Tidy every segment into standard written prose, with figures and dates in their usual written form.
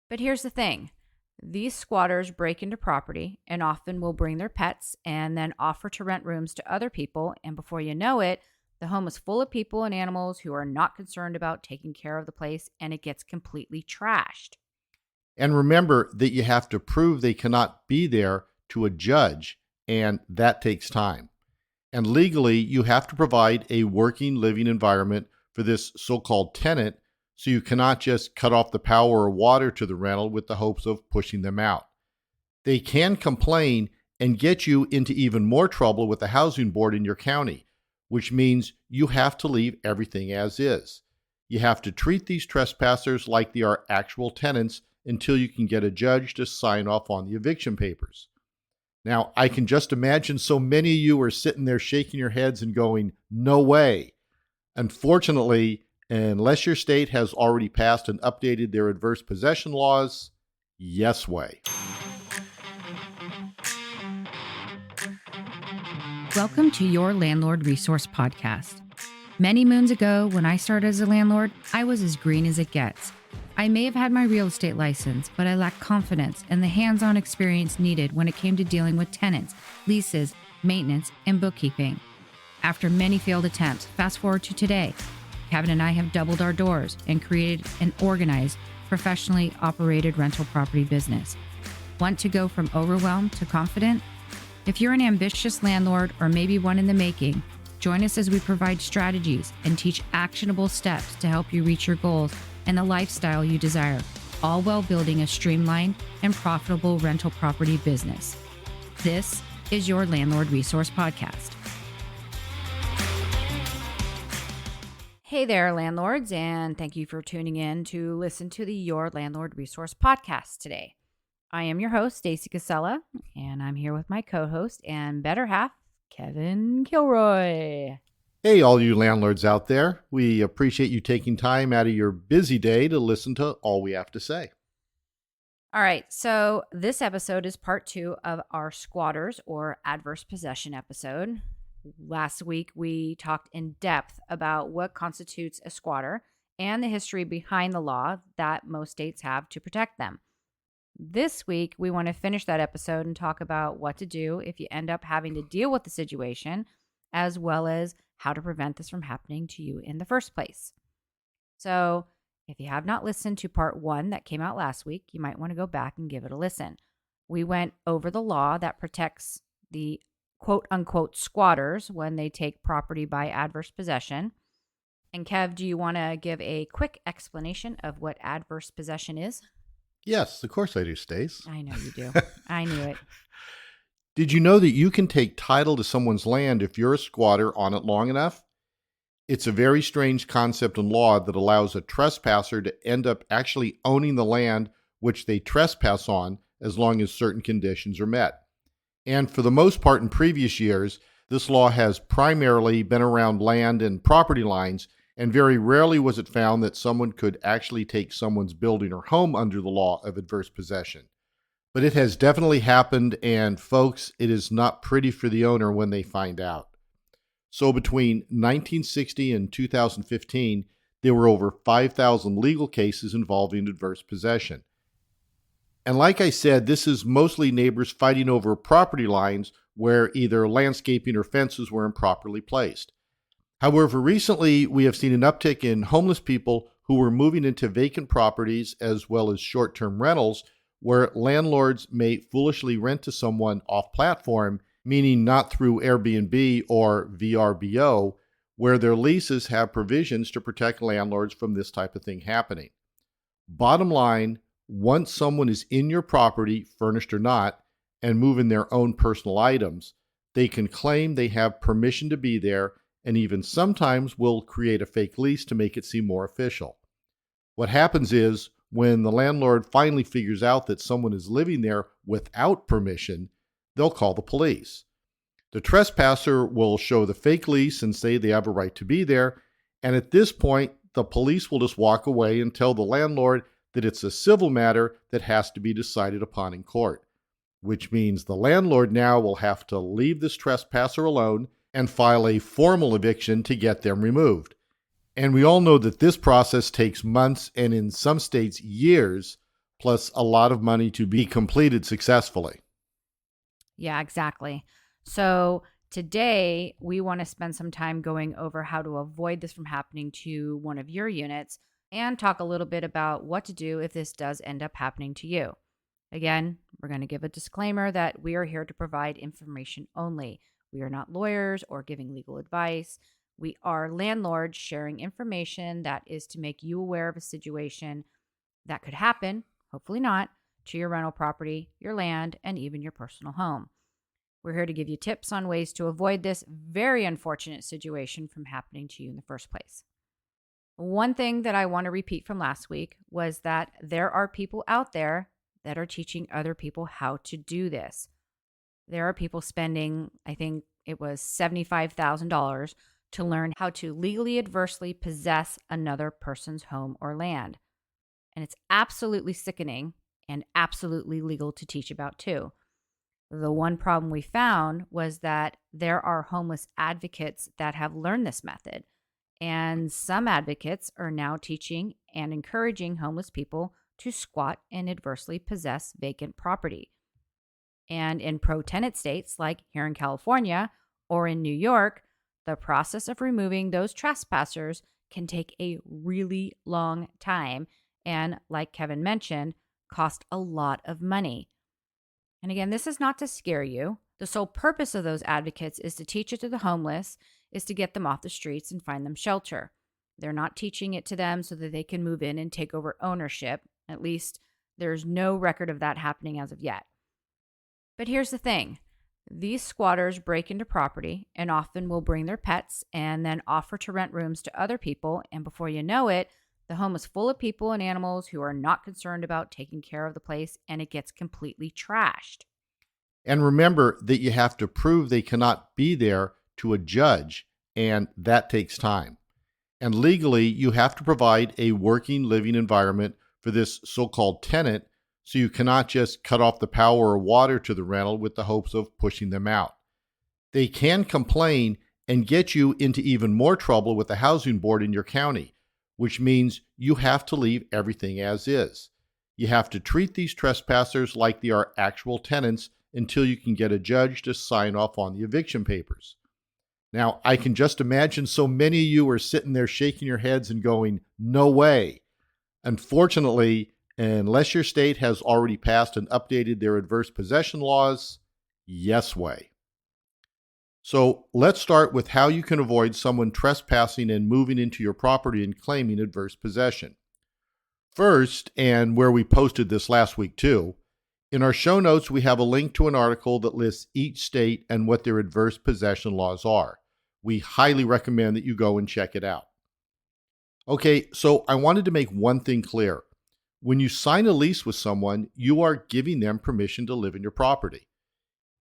But here's the thing. These squatters break into property and often will bring their pets and then offer to rent rooms to other people. And before you know it, the home is full of people and animals who are not concerned about taking care of the place, and it gets completely trashed. And remember that you have to prove they cannot be there to a judge, and that takes time. And legally, you have to provide a working living environment for this so-called tenant, so you cannot just cut off the power or water to the rental with the hopes of pushing them out. They can complain and get you into even more trouble with the housing board in your county, which means you have to leave everything as is. You have to treat these trespassers like they are actual tenants until you can get a judge to sign off on the eviction papers. Now, I can just imagine so many of you are sitting there shaking your heads and going, no way. Unfortunately, unless your state has already passed and updated their adverse possession laws, yes way. Welcome to your Landlord Resource Podcast. Many moons ago, when I started as a landlord, I was as green as it gets. I may have had my real estate license, but I lacked confidence and the hands-on experience needed when it came to dealing with tenants, leases, maintenance, and bookkeeping. After many failed attempts, fast forward to today, Kevin and I have doubled our doors and created an organized, professionally operated rental property business. Want to go from overwhelmed to confident? If you're an ambitious landlord or maybe one in the making, join us as we provide strategies and teach actionable steps to help you reach your goals and the lifestyle you desire, all while building a streamlined and profitable rental property business. This is your Landlord Resource Podcast. Hey there, landlords, and thank you for tuning in to listen to the Your Landlord Resource Podcast today. I am your host, Stacey Casella, and I'm here with my co-host and better half, Kevin Kilroy. Hey, all you landlords out there. We appreciate you taking time out of your busy day to listen to all we have to say. All right, so this episode is part 2 of our squatters or adverse possession episode. Last week, we talked in depth about what constitutes a squatter and the history behind the law that most states have to protect them. This week, we want to finish that episode and talk about what to do if you end up having to deal with the situation, as well as how to prevent this from happening to you in the first place. So if you have not listened to part 1 that came out last week, you might want to go back and give it a listen. We went over the law that protects the quote unquote squatters when they take property by adverse possession. And Kev, do you want to give a quick explanation of what adverse possession is? Yes, of course I do, Stace. I know you do. I knew it. Did you know that you can take title to someone's land if you're a squatter on it long enough? It's a very strange concept in law that allows a trespasser to end up actually owning the land which they trespass on as long as certain conditions are met. And for the most part in previous years, this law has primarily been around land and property lines, and very rarely was it found that someone could actually take someone's building or home under the law of adverse possession. But it has definitely happened, and folks, it is not pretty for the owner when they find out. So between 1960 and 2015, there were over 5,000 legal cases involving adverse possession. And like I said, this is mostly neighbors fighting over property lines where either landscaping or fences were improperly placed. However, recently we have seen an uptick in homeless people who were moving into vacant properties as well as short-term rentals where landlords may foolishly rent to someone off-platform, meaning not through Airbnb or VRBO, where their leases have provisions to protect landlords from this type of thing happening. Bottom line, once someone is in your property, furnished or not, and moving their own personal items, they can claim they have permission to be there and even sometimes will create a fake lease to make it seem more official. What happens is, when the landlord finally figures out that someone is living there without permission, they'll call the police. The trespasser will show the fake lease and say they have a right to be there, and at this point, the police will just walk away and tell the landlord that it's a civil matter that has to be decided upon in court, which means the landlord now will have to leave this trespasser alone and file a formal eviction to get them removed. And we all know that this process takes months and in some states years, plus a lot of money to be completed successfully. Yeah, exactly. So today we want to spend some time going over how to avoid this from happening to one of your units and talk a little bit about what to do if this does end up happening to you. Again, we're going to give a disclaimer that we are here to provide information only. We are not lawyers or giving legal advice. We are landlords sharing information that is to make you aware of a situation that could happen, hopefully not, to your rental property, your land, and even your personal home. We're here to give you tips on ways to avoid this very unfortunate situation from happening to you in the first place. One thing that I want to repeat from last week was that there are people out there that are teaching other people how to do this. There are people spending, I think it was $75,000 to learn how to legally adversely possess another person's home or land. And it's absolutely sickening and absolutely legal to teach about too. The one problem we found was that there are homeless advocates that have learned this method. And some advocates are now teaching and encouraging homeless people to squat and adversely possess vacant property. And in pro-tenant states like here in California or in New York, the process of removing those trespassers can take a really long time and, like Kevin mentioned, cost a lot of money. And again, this is not to scare you. The sole purpose of those advocates is to teach it to the homeless, is to get them off the streets and find them shelter. They're not teaching it to them so that they can move in and take over ownership. At least there's no record of that happening as of yet. But here's the thing. These squatters break into property and often will bring their pets and then offer to rent rooms to other people. And before you know it, the home is full of people and animals who are not concerned about taking care of the place, and it gets completely trashed. And remember that you have to prove they cannot be there to a judge, and that takes time. And legally, you have to provide a working living environment for this so-called tenant, so you cannot just cut off the power or water to the rental with the hopes of pushing them out. They can complain and get you into even more trouble with the housing board in your county, which means you have to leave everything as is. You have to treat these trespassers like they are actual tenants until you can get a judge to sign off on the eviction papers. Now, I can just imagine so many of you are sitting there shaking your heads and going, no way. Unfortunately, unless your state has already passed and updated their adverse possession laws, yes way. So let's start with how you can avoid someone trespassing and moving into your property and claiming adverse possession. First, and where we posted this last week too, in our show notes we have a link to an article that lists each state and what their adverse possession laws are. We highly recommend that you go and check it out. Okay, so I wanted to make one thing clear. When you sign a lease with someone, you are giving them permission to live in your property.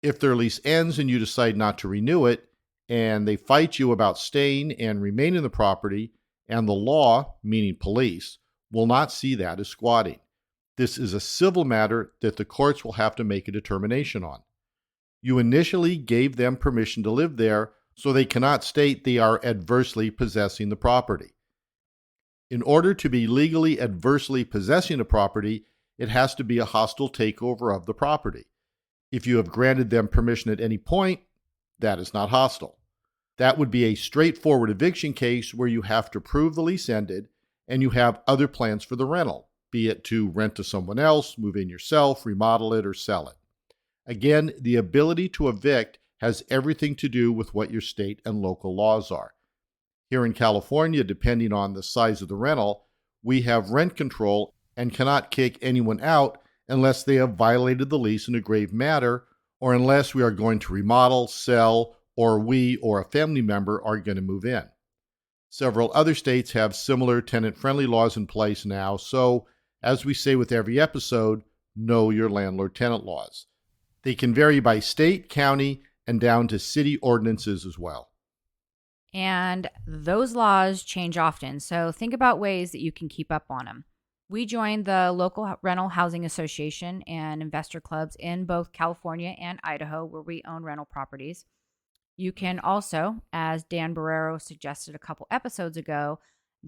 If their lease ends and you decide not to renew it, and they fight you about staying and remain in the property, and the law, meaning police, will not see that as squatting. This is a civil matter that the courts will have to make a determination on. You initially gave them permission to live there, so they cannot state they are adversely possessing the property. In order to be legally adversely possessing a property, it has to be a hostile takeover of the property. If you have granted them permission at any point, that is not hostile. That would be a straightforward eviction case where you have to prove the lease ended and you have other plans for the rental, be it to rent to someone else, move in yourself, remodel it, or sell it. Again, the ability to evict has everything to do with what your state and local laws are. Here in California, depending on the size of the rental, we have rent control and cannot kick anyone out unless they have violated the lease in a grave matter, or unless we are going to remodel, sell, or we or a family member are going to move in. Several other states have similar tenant-friendly laws in place now, so as we say with every episode, know your landlord-tenant laws. They can vary by state, county, and down to city ordinances as well. And those laws change often, so think about ways that you can keep up on them. We joined the local rental housing association and investor clubs in both California and Idaho, where we own rental properties. You can also, as Dan Barrero suggested a couple episodes ago,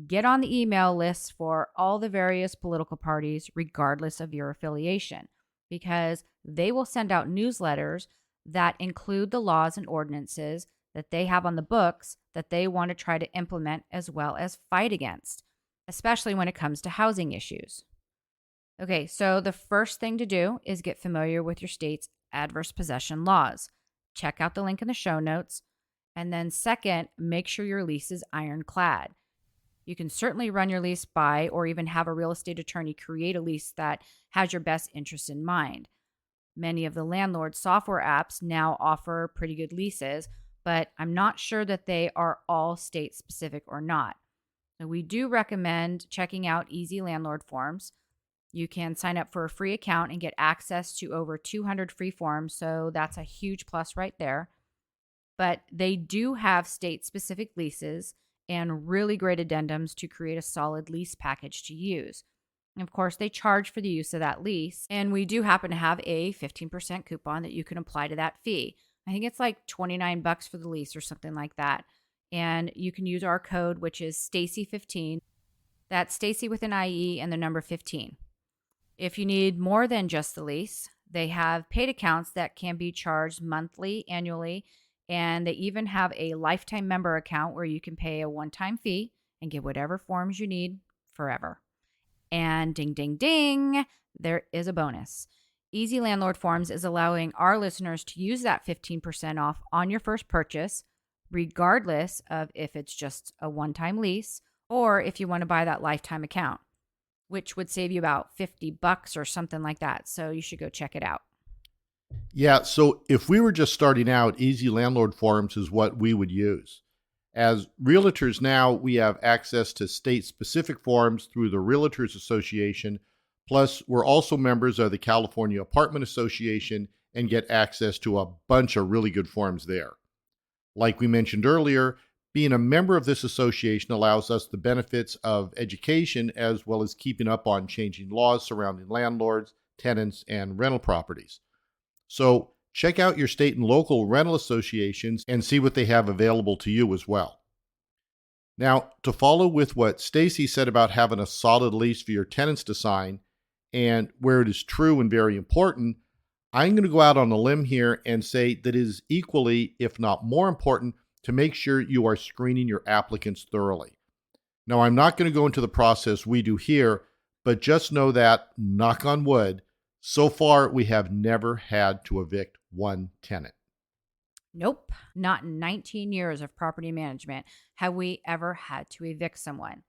Get on the email list for all the various political parties, regardless of your affiliation, because they will send out newsletters that include the laws and ordinances that they have on the books that they want to try to implement as well as fight against, especially when it comes to housing issues. Okay, so the first thing to do is get familiar with your state's adverse possession laws. Check out the link in the show notes. And then second, make sure your lease is ironclad. You can certainly run your lease by or even have a real estate attorney create a lease that has your best interest in mind. Many of the landlord software apps now offer pretty good leases, but I'm not sure that they are all state specific or not. So we do recommend checking out Easy Landlord Forms. You can sign up for a free account and get access to over 200 free forms, so that's a huge plus right there. But they do have state-specific leases and really great addendums to create a solid lease package to use. And of course, they charge for the use of that lease, and we do happen to have a 15% coupon that you can apply to that fee. I think it's like $29 for the lease or something like that. And you can use our code, which is Stacy15. That's Stacy with an IE and the number 15. If you need more than just the lease, they have paid accounts that can be charged monthly, annually, and they even have a lifetime member account where you can pay a one-time fee and get whatever forms you need forever. And ding, ding, ding, there is a bonus. Easy Landlord Forms is allowing our listeners to use that 15% off on your first purchase, regardless of if it's just a one-time lease or if you want to buy that lifetime account, which would save you about $50 or something like that. So you should go check it out. Yeah, so if we were just starting out, Easy Landlord Forms is what we would use. As realtors now, we have access to state-specific forms through the Realtors Association, plus we're also members of the California Apartment Association and get access to a bunch of really good forms there. Like we mentioned earlier, being a member of this association allows us the benefits of education as well as keeping up on changing laws surrounding landlords, tenants, and rental properties. So check out your state and local rental associations and see what they have available to you as well. Now, to follow with what Stacy said about having a solid lease for your tenants to sign, and where it is true and very important, I'm going to go out on a limb here and say that it is equally, if not more important, to make sure you are screening your applicants thoroughly. Now, I'm not going to go into the process we do here, but just know that, knock on wood, so far we have never had to evict one tenant. Nope, not in 19 years of property management have we ever had to evict someone.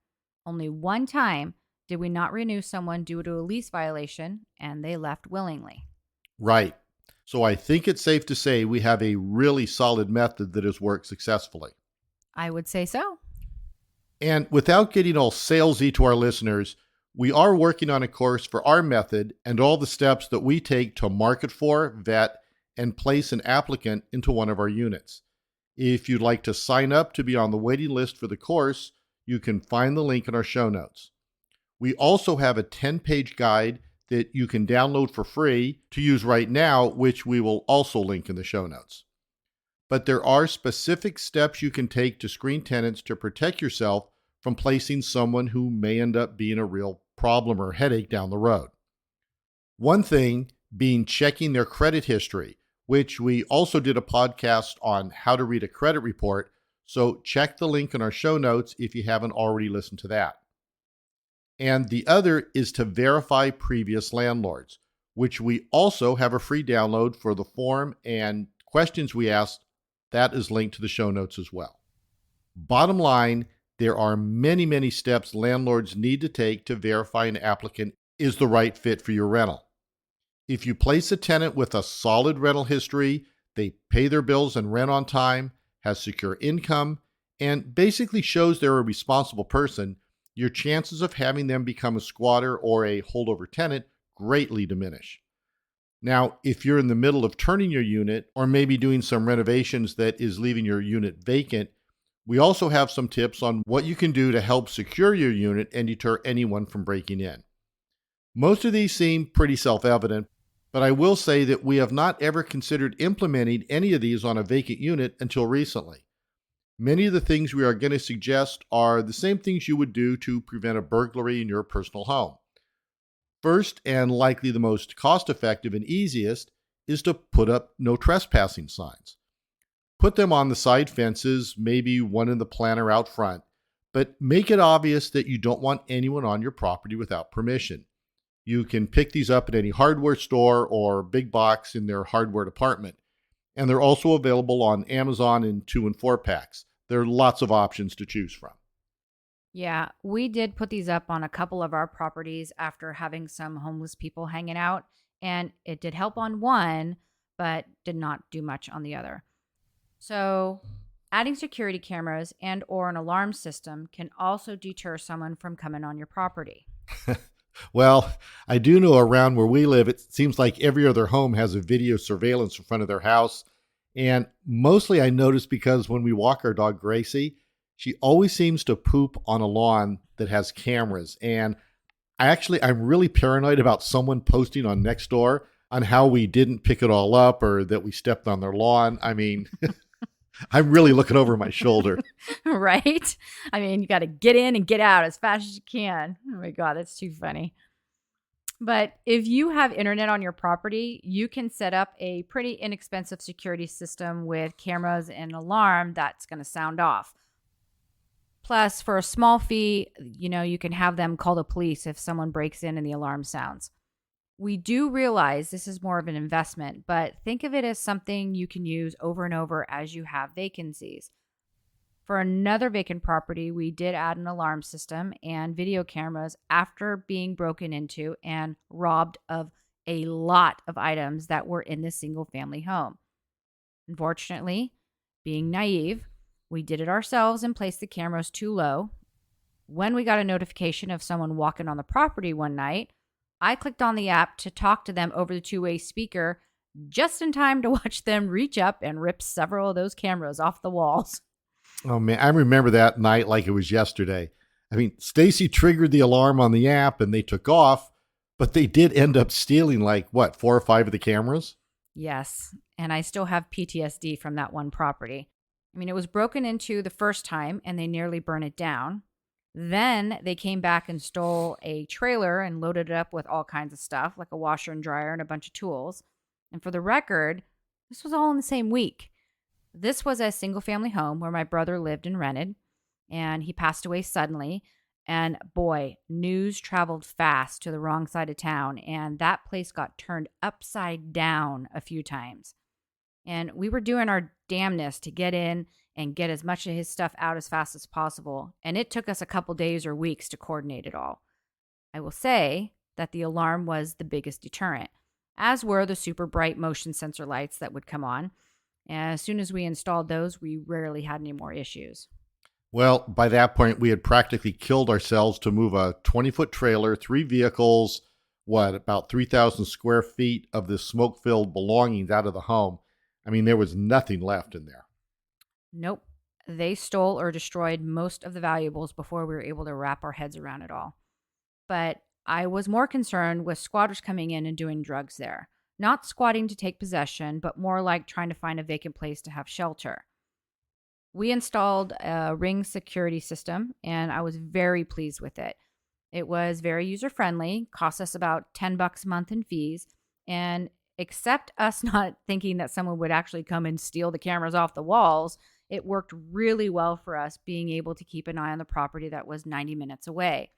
Only one time did we not renew someone due to a lease violation, and they left willingly. Right. So I think it's safe to say we have a really solid method that has worked successfully. I would say so. And without getting all salesy to our listeners, we are working on a course for our method and all the steps that we take to market for, vet, and place an applicant into one of our units. If you'd like to sign up to be on the waiting list for the course, you can find the link in our show notes. We also have a 10-page guide that you can download for free to use right now, which we will also link in the show notes. But there are specific steps you can take to screen tenants to protect yourself from placing someone who may end up being a real problem or headache down the road. One thing being checking their credit history, which we also did a podcast on how to read a credit report, so check the link in our show notes if you haven't already listened to that. And the other is to verify previous landlords, which we also have a free download for the form and questions we asked. That is linked to the show notes as well. Bottom line, there are many, many steps landlords need to take to verify an applicant is the right fit for your rental. If you place a tenant with a solid rental history, they pay their bills and rent on time, has secure income, and basically shows they're a responsible person, your chances of having them become a squatter or a holdover tenant greatly diminish. Now, if you're in the middle of turning your unit or maybe doing some renovations that is leaving your unit vacant, we also have some tips on what you can do to help secure your unit and deter anyone from breaking in. Most of these seem pretty self-evident, but I will say that we have not ever considered implementing any of these on a vacant unit until recently. Many of the things we are going to suggest are the same things you would do to prevent a burglary in your personal home. First, and likely the most cost effective and easiest, is to put up no trespassing signs. Put them on the side fences, maybe one in the planter out front, but make it obvious that you don't want anyone on your property without permission. You can pick these up at any hardware store or big box in their hardware department. And they're also available on Amazon in 2 and 4 packs. There are lots of options to choose from. Yeah, we did put these up on a couple of our properties after having some homeless people hanging out, and it did help on one, but did not do much on the other. So, adding security cameras and or an alarm system can also deter someone from coming on your property. Well, I do know around where we live, it seems like every other home has a video surveillance in front of their house. And mostly I notice because when we walk our dog Gracie, she always seems to poop on a lawn that has cameras. And I'm really paranoid about someone posting on Nextdoor on how we didn't pick it all up or that we stepped on their lawn. I mean, I'm really looking over my shoulder. Right? I mean, you got to get in and get out as fast as you can. Oh my God, that's too funny. But if you have internet on your property, you can set up a pretty inexpensive security system with cameras and alarm that's going to sound off. Plus, for a small fee, you can have them call the police if someone breaks in and the alarm sounds. We do realize this is more of an investment, but think of it as something you can use over and over as you have vacancies. For another vacant property, we did add an alarm system and video cameras after being broken into and robbed of a lot of items that were in this single family home. Unfortunately, being naive, we did it ourselves and placed the cameras too low. When we got a notification of someone walking on the property one night, I clicked on the app to talk to them over the two-way speaker just in time to watch them reach up and rip several of those cameras off the walls. Oh man, I remember that night like it was yesterday. I mean, Stacy triggered the alarm on the app and they took off, but they did end up stealing 4 or 5 of the cameras. Yes, and I still have PTSD from that one property. I mean, it was broken into the first time and they nearly burned it down. Then they came back and stole a trailer and loaded it up with all kinds of stuff, like a washer and dryer and a bunch of tools. And for the record, this was all in the same week. This was a single family home where my brother lived and rented, and he passed away suddenly. And boy, news traveled fast to the wrong side of town, and that place got turned upside down a few times. And we were doing our damnedest to get in and get as much of his stuff out as fast as possible. And it took us a couple days or weeks to coordinate it all. I will say that the alarm was the biggest deterrent, as were the super bright motion sensor lights that would come on. And as soon as we installed those, we rarely had any more issues. Well, by that point, we had practically killed ourselves to move a 20-foot trailer, 3 vehicles, about 3,000 square feet of the smoke-filled belongings out of the home. I mean, there was nothing left in there. Nope. They stole or destroyed most of the valuables before we were able to wrap our heads around it all. But I was more concerned with squatters coming in and doing drugs there. Not squatting to take possession, but more like trying to find a vacant place to have shelter. We installed a Ring security system, and I was very pleased with it. It was very user-friendly, cost us about $10 a month in fees, and except us not thinking that someone would actually come and steal the cameras off the walls, it worked really well for us being able to keep an eye on the property that was 90 minutes away.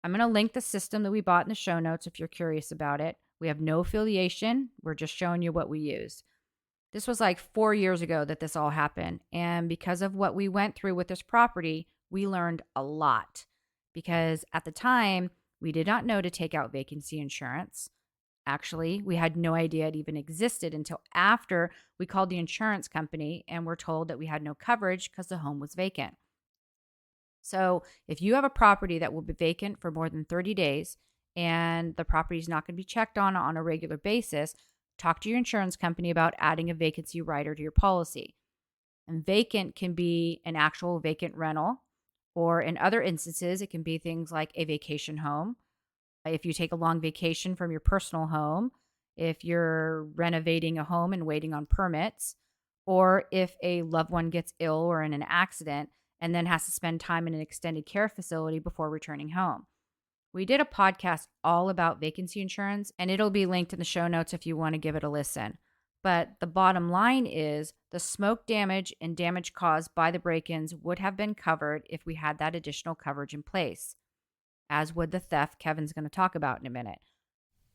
I'm going to link the system that we bought in the show notes if you're curious about it. We have no affiliation. We're just showing you what we used. This was like 4 years ago that this all happened. And because of what we went through with this property, we learned a lot. Because at the time, we did not know to take out vacancy insurance. Actually, we had no idea it even existed until after we called the insurance company and were told that we had no coverage because the home was vacant. So if you have a property that will be vacant for more than 30 days and the property is not going to be checked on a regular basis, talk to your insurance company about adding a vacancy rider to your policy. And vacant can be an actual vacant rental, or in other instances, it can be things like a vacation home. If you take a long vacation from your personal home, if you're renovating a home and waiting on permits, or if a loved one gets ill or in an accident and then has to spend time in an extended care facility before returning home. We did a podcast all about vacancy insurance, and it'll be linked in the show notes if you want to give it a listen. But the bottom line is the smoke damage and damage caused by the break-ins would have been covered if we had that additional coverage in place, as would the theft Kevin's going to talk about in a minute.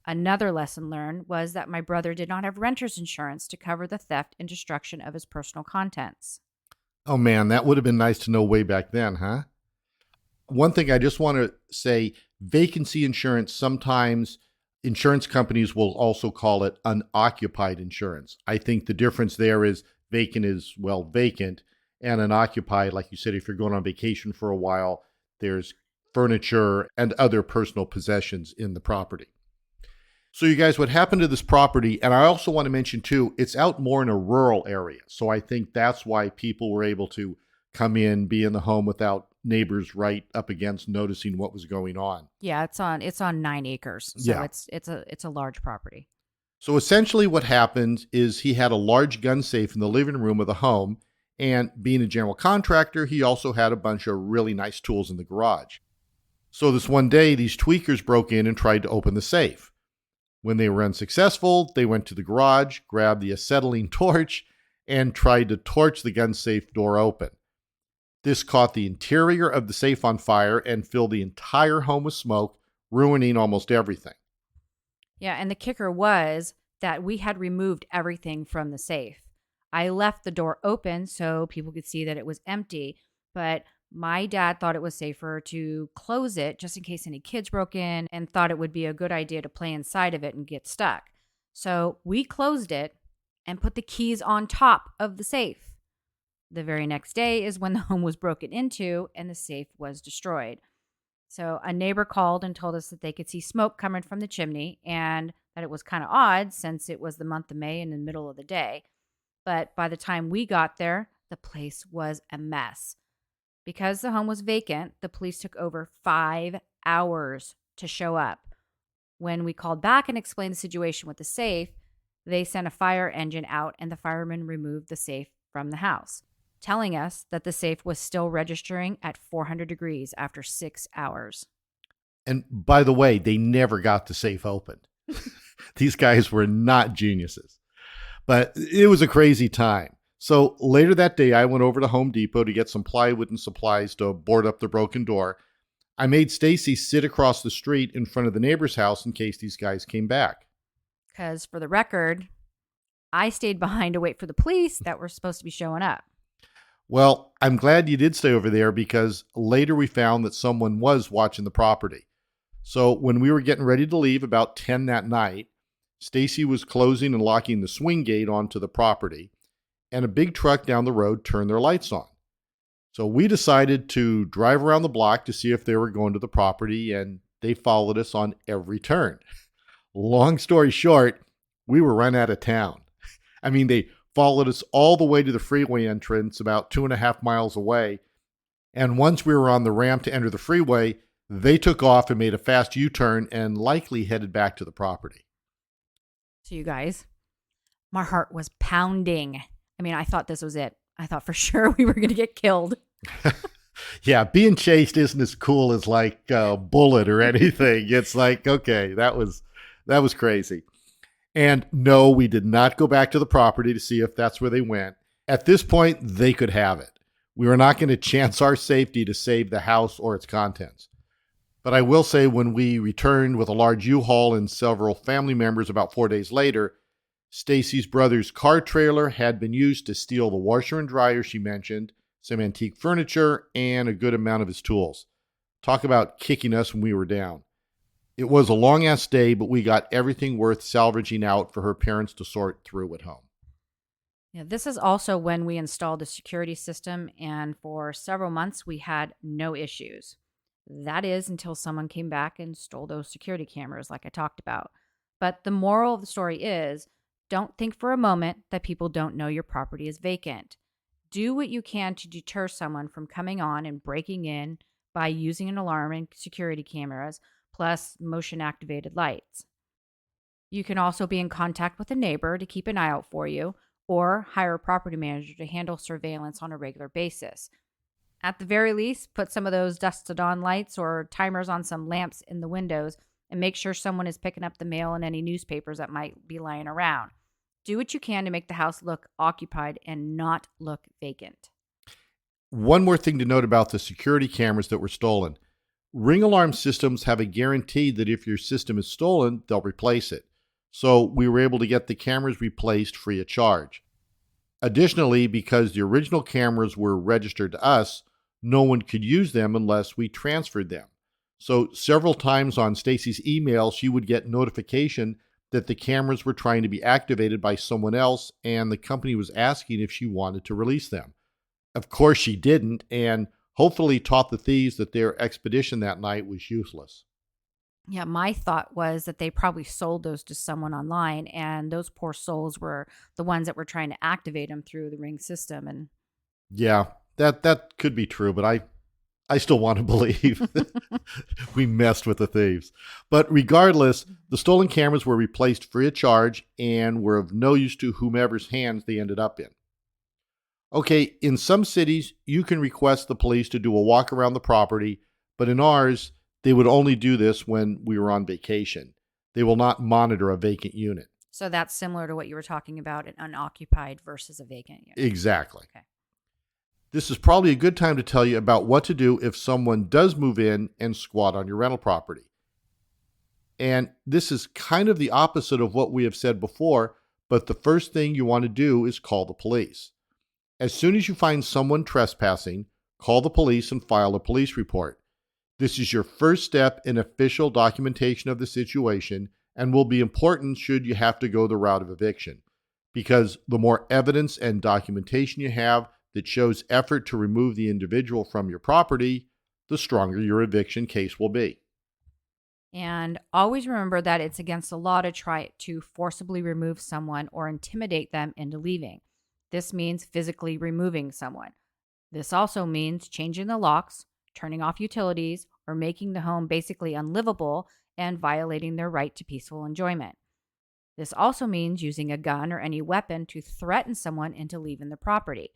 Another lesson learned was that my brother did not have renter's insurance to cover the theft and destruction of his personal contents. Oh man, that would have been nice to know way back then, huh? One thing I just want to say, vacancy insurance, sometimes insurance companies will also call it unoccupied insurance. I think the difference there is vacant is, well, vacant, and unoccupied, like you said, if you're going on vacation for a while, there's furniture and other personal possessions in the property. So you guys, what happened to this property, and I also want to mention too, it's out more in a rural area. So I think that's why people were able to come in, be in the home without neighbors right up against noticing what was going on. Yeah, it's on 9 acres. So Yeah. it's a large property. So essentially what happened is he had a large gun safe in the living room of the home, and being a general contractor, he also had a bunch of really nice tools in the garage. So this one day, these tweakers broke in and tried to open the safe. When they were unsuccessful, they went to the garage, grabbed the acetylene torch, and tried to torch the gun safe door open. This caught the interior of the safe on fire and filled the entire home with smoke, ruining almost everything. Yeah, and the kicker was that we had removed everything from the safe. I left the door open so people could see that it was empty, but my dad thought it was safer to close it just in case any kids broke in and thought it would be a good idea to play inside of it and get stuck. So we closed it and put the keys on top of the safe. The very next day is when the home was broken into and the safe was destroyed. So a neighbor called and told us that they could see smoke coming from the chimney and that it was kind of odd since it was the month of May in the middle of the day. But by the time we got there, the place was a mess. Because the home was vacant, the police took over 5 hours to show up. When we called back and explained the situation with the safe, they sent a fire engine out and the firemen removed the safe from the house, telling us that the safe was still registering at 400 degrees after 6 hours. And by the way, they never got the safe opened. These guys were not geniuses. But it was a crazy time. So later that day, I went over to Home Depot to get some plywood and supplies to board up the broken door. I made Stacy sit across the street in front of the neighbor's house in case these guys came back. Because for the record, I stayed behind to wait for the police that were supposed to be showing up. Well, I'm glad you did stay over there because later we found that someone was watching the property. So when we were getting ready to leave about 10 that night, Stacy was closing and locking the swing gate onto the property, and a big truck down the road turned their lights on. So we decided to drive around the block to see if they were going to the property, and they followed us on every turn. Long story short, we were run out of town. I mean, they followed us all the way to the freeway entrance about 2.5 miles away. And once we were on the ramp to enter the freeway, they took off and made a fast U-turn and likely headed back to the property. So you guys, my heart was pounding. I mean, I thought this was it. I thought for sure we were going to get killed. Yeah, being chased isn't as cool as like a bullet or anything. It's like, okay, that was crazy. And no, we did not go back to the property to see if that's where they went. At this point, they could have it. We were not going to chance our safety to save the house or its contents. But I will say when we returned with a large U-Haul and several family members about 4 days later, Stacy's brother's car trailer had been used to steal the washer and dryer she mentioned, some antique furniture, and a good amount of his tools. Talk about kicking us when we were down. It was a long-ass day, but we got everything worth salvaging out for her parents to sort through at home. Yeah, this is also when we installed the security system, and for several months we had no issues. That is until someone came back and stole those security cameras like I talked about. But the moral of the story is, don't think for a moment that people don't know your property is vacant. Do what you can to deter someone from coming on and breaking in by using an alarm and security cameras, plus motion-activated lights. You can also be in contact with a neighbor to keep an eye out for you, or hire a property manager to handle surveillance on a regular basis. At the very least, put some of those dusted on lights or timers on some lamps in the windows and make sure someone is picking up the mail and any newspapers that might be lying around. Do what you can to make the house look occupied and not look vacant. One more thing to note about the security cameras that were stolen. Ring alarm systems have a guarantee that if your system is stolen, they'll replace it. So we were able to get the cameras replaced free of charge. Additionally, because the original cameras were registered to us, no one could use them unless we transferred them. So several times on Stacy's email, she would get notification that the cameras were trying to be activated by someone else and the company was asking if she wanted to release them. Of course she didn't, and hopefully taught the thieves that their expedition that night was useless. Yeah, my thought was that they probably sold those to someone online, and those poor souls were the ones that were trying to activate them through the Ring system. And Yeah, that could be true, but I still want to believe we messed with the thieves. But regardless, the stolen cameras were replaced free of charge and were of no use to whomever's hands they ended up in. Okay, in some cities, you can request the police to do a walk around the property, but in ours, they would only do this when we were on vacation. They will not monitor a vacant unit. so that's similar to what you were talking about, an unoccupied versus a vacant unit. Exactly. Okay. This is probably a good time to tell you about what to do if someone does move in and squat on your rental property. And this is kind of the opposite of what we have said before, but the first thing you want to do is call the police. As soon as you find someone trespassing, call the police and file a police report. This is your first step in official documentation of the situation and will be important should you have to go the route of eviction, because the more evidence and documentation you have that shows effort to remove the individual from your property, the stronger your eviction case will be. And always remember that it's against the law to try to forcibly remove someone or intimidate them into leaving. This means physically removing someone. This also means changing the locks, turning off utilities, or making the home basically unlivable and violating their right to peaceful enjoyment. This also means using a gun or any weapon to threaten someone into leaving the property.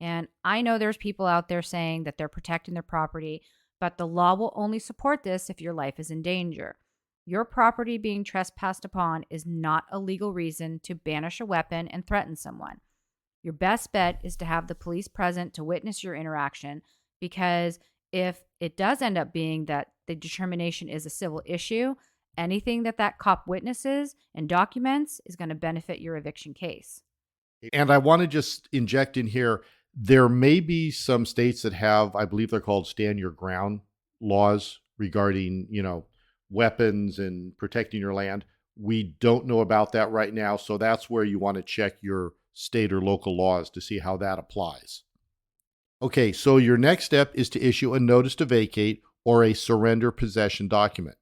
And I know there's people out there saying that they're protecting their property, but the law will only support this if your life is in danger. Your property being trespassed upon is not a legal reason to banish a weapon and threaten someone. Your best bet is to have the police present to witness your interaction, because if it does end up being that the determination is a civil issue, anything that cop witnesses and documents is going to benefit your eviction case. And I want to just inject in here, there may be some states that have, I believe they're called stand your ground laws regarding, weapons and protecting your land. We don't know about that right now, so that's where you want to check your state or local laws to see how that applies. Okay, so your next step is to issue a notice to vacate or a surrender possession document.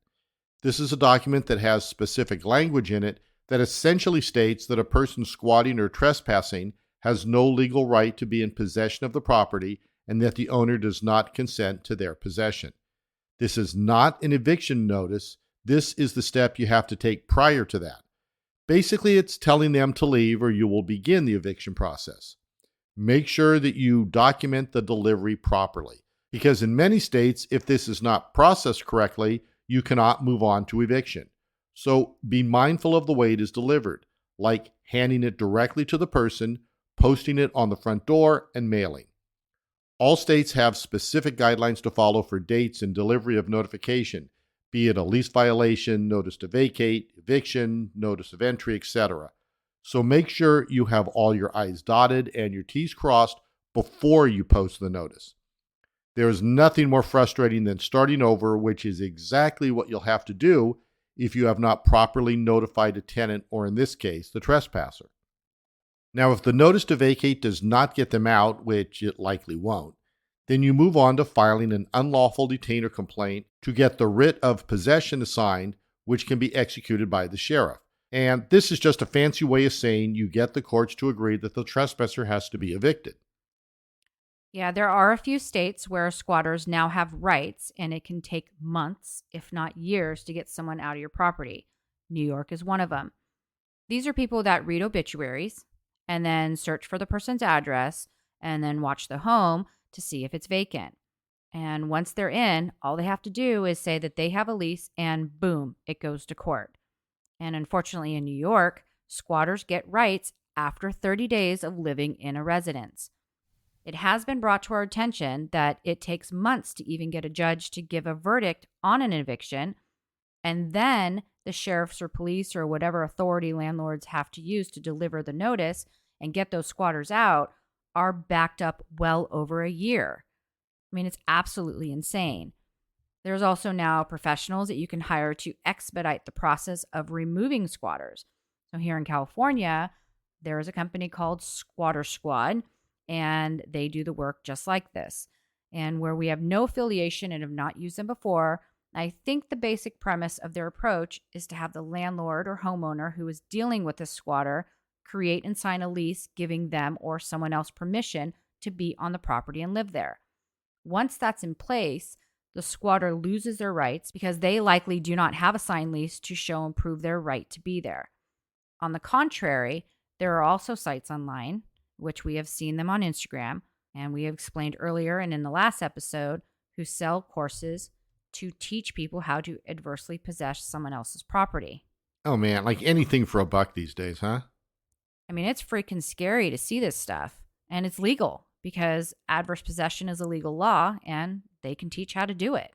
This is a document that has specific language in it that essentially states that a person squatting or trespassing has no legal right to be in possession of the property and that the owner does not consent to their possession. This is not an eviction notice. This is the step you have to take prior to that. Basically, it's telling them to leave or you will begin the eviction process. Make sure that you document the delivery properly, because in many states, if this is not processed correctly, you cannot move on to eviction. So be mindful of the way it is delivered, like handing it directly to the person, posting it on the front door, and mailing. All states have specific guidelines to follow for dates and delivery of notification, be it a lease violation, notice to vacate, eviction, notice of entry, etc. So make sure you have all your I's dotted and your T's crossed before you post the notice. There is nothing more frustrating than starting over, which is exactly what you'll have to do if you have not properly notified a tenant, or in this case, the trespasser. Now, if the notice to vacate does not get them out, which it likely won't, then you move on to filing an unlawful detainer complaint to get the writ of possession assigned, which can be executed by the sheriff. And this is just a fancy way of saying you get the courts to agree that the trespasser has to be evicted. Yeah, there are a few states where squatters now have rights, and it can take months, if not years, to get someone out of your property. New York is one of them. These are people that read obituaries, and then search for the person's address and then watch the home to see if it's vacant. And once they're in, all they have to do is say that they have a lease and boom, it goes to court. And unfortunately, in New York, squatters get rights after 30 days of living in a residence. It has been brought to our attention that it takes months to even get a judge to give a verdict on an eviction, and then the sheriffs or police or whatever authority landlords have to use to deliver the notice and get those squatters out are backed up well over a year. I mean, it's absolutely insane. There's also now professionals that you can hire to expedite the process of removing squatters. So here in California, there is a company called Squatter Squad, and they do the work just like this. And where we have no affiliation and have not used them before, I think the basic premise of their approach is to have the landlord or homeowner who is dealing with the squatter create and sign a lease giving them or someone else permission to be on the property and live there. Once that's in place, the squatter loses their rights because they likely do not have a signed lease to show and prove their right to be there. On the contrary, there are also sites online, which we have seen them on Instagram, and we have explained earlier and in the last episode, who sell courses to teach people how to adversely possess someone else's property. Oh man, like anything for a buck these days, huh? I mean, it's freaking scary to see this stuff, and it's legal because adverse possession is a legal law and they can teach how to do it.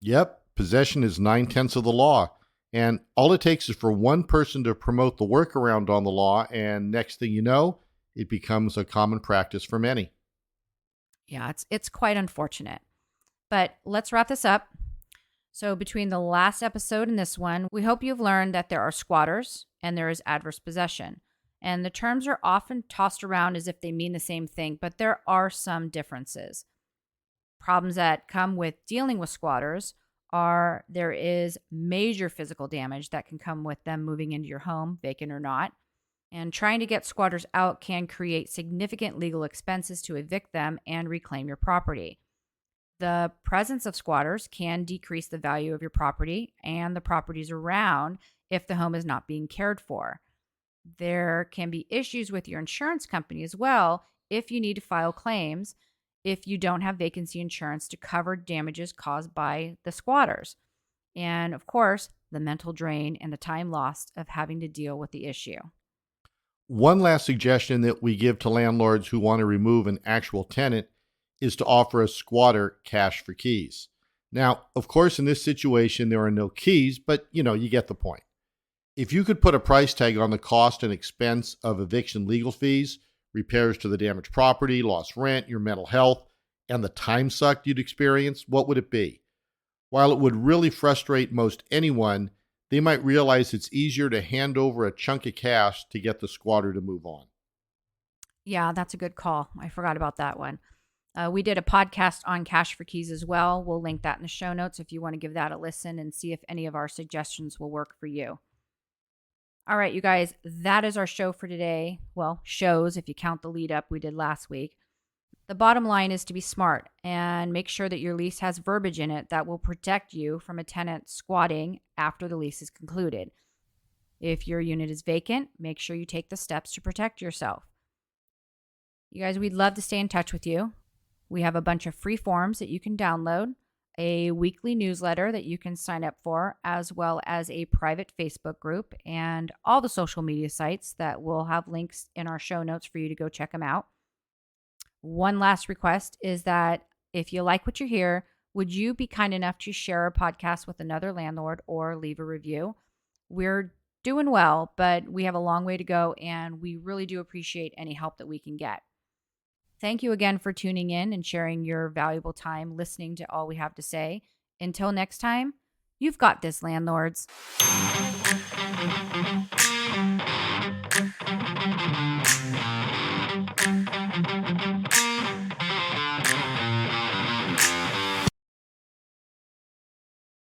Yep, possession is 9/10 of the law. And all it takes is for one person to promote the workaround on the law, and next thing you know, it becomes a common practice for many. Yeah, it's quite unfortunate. But let's wrap this up. So between the last episode and this one, we hope you've learned that there are squatters and there is adverse possession. And the terms are often tossed around as if they mean the same thing, but there are some differences. Problems that come with dealing with squatters are there is major physical damage that can come with them moving into your home, vacant or not. And trying to get squatters out can create significant legal expenses to evict them and reclaim your property. The presence of squatters can decrease the value of your property and the properties around if the home is not being cared for. There can be issues with your insurance company as well if you need to file claims if you don't have vacancy insurance to cover damages caused by the squatters. And of course, the mental drain and the time lost of having to deal with the issue. One last suggestion that we give to landlords who want to remove an actual tenant is to offer a squatter cash for keys. Now, of course, in this situation, there are no keys, but you get the point. If you could put a price tag on the cost and expense of eviction legal fees, repairs to the damaged property, lost rent, your mental health, and the time suck you'd experience, what would it be? While it would really frustrate most anyone, they might realize it's easier to hand over a chunk of cash to get the squatter to move on. Yeah, that's a good call. I forgot about that one. We did a podcast on cash for keys as well. We'll link that in the show notes if you want to give that a listen and see if any of our suggestions will work for you. All right, you guys, that is our show for today. Well, shows if you count the lead up we did last week. The bottom line is to be smart and make sure that your lease has verbiage in it that will protect you from a tenant squatting after the lease is concluded. If your unit is vacant, make sure you take the steps to protect yourself. You guys, we'd love to stay in touch with you. We have a bunch of free forms that you can download, a weekly newsletter that you can sign up for, as well as a private Facebook group and all the social media sites that will have links in our show notes for you to go check them out. One last request is that if you like what you hear, would you be kind enough to share our podcast with another landlord or leave a review? We're doing well, but we have a long way to go, and we really do appreciate any help that we can get. Thank you again for tuning in and sharing your valuable time listening to all we have to say. Until next time, you've got this, landlords.